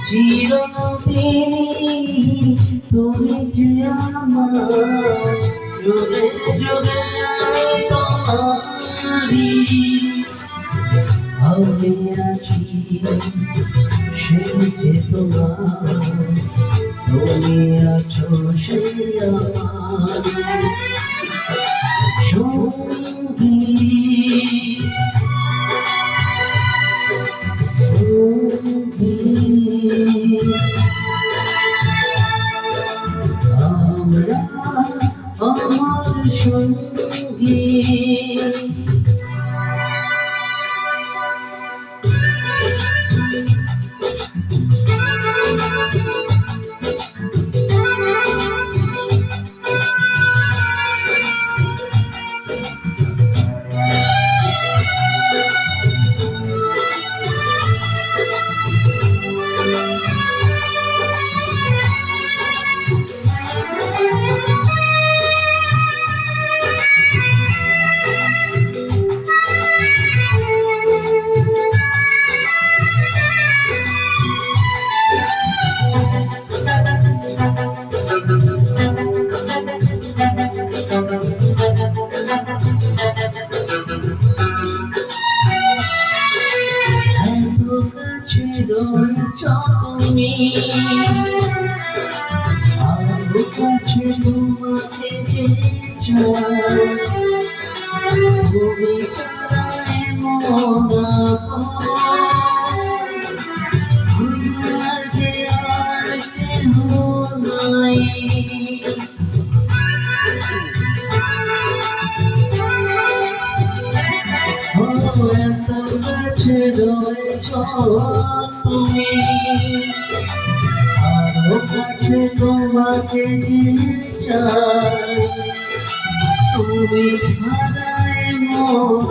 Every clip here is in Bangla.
চিরদিনই তুমি যে আমার, যুগে যুগে আমি তোমারই। আমি আছি সেই যে তোমার, তুমি আছো সেই আমার সঙ্গী। আমরা আমার সঙ্গী। রয়েছ তুমি, আরো কাছে তোমাকে যে চাই, তুমি ছাড়াই মন আমার যে আর কেহ নাই। এত কাছে রয়েছ তুমি, আরো কাছে তোমাকে যে চাই, তুমি ছাড়াই মন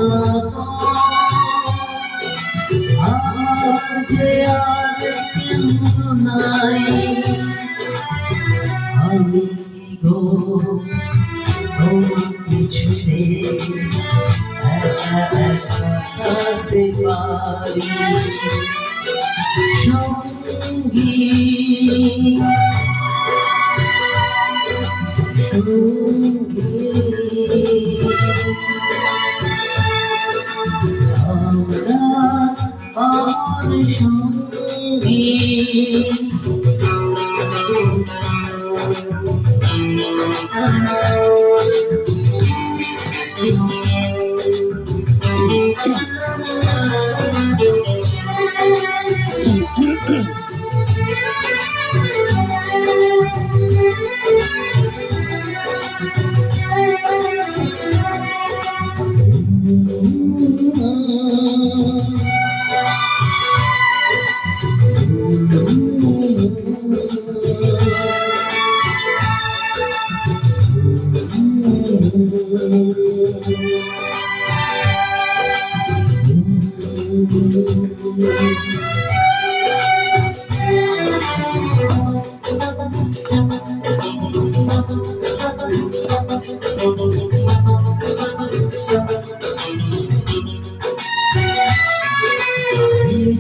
আমার যে আর কেহ নাই। আমি কি গো তোমাকে ছেড়ে থাকতে পারি সঙ্গী, আমরা আমার সঙ্গী।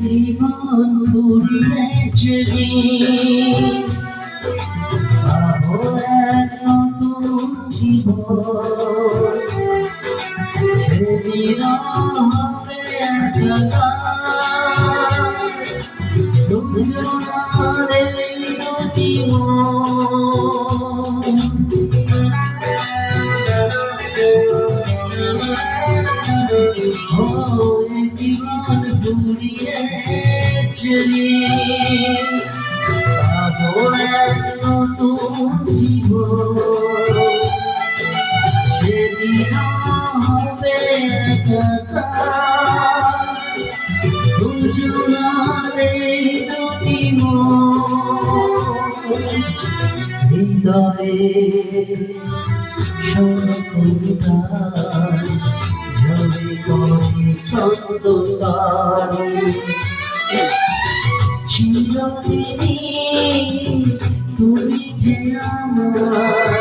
জীবন ফুরিয়ে যদি পাবো এক নতুন জীবন, সেদিন হবে একাকার দুজনার এই দুটি মন। জীবন ফুরিয়ে চলি পাবো এক নতুন জীবন, সেদিন হবে একাকার দুজনার এই দুটি মন। হৃদয়ে কবিতায় ঝরে পড়ে ছন্দ তারে, চিরদিনই তুমি যে আমার,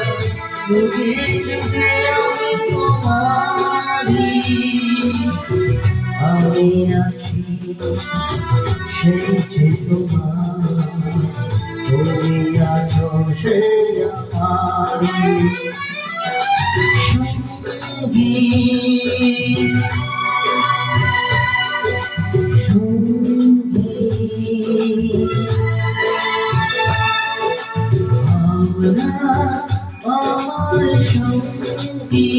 যুগে যুগে আমি তোমারই। আমি আছি সেই যে তোমার, তুমি আছো সে আমার সঙ্গী সঙ্গী। আমরা আমার সঙ্গী।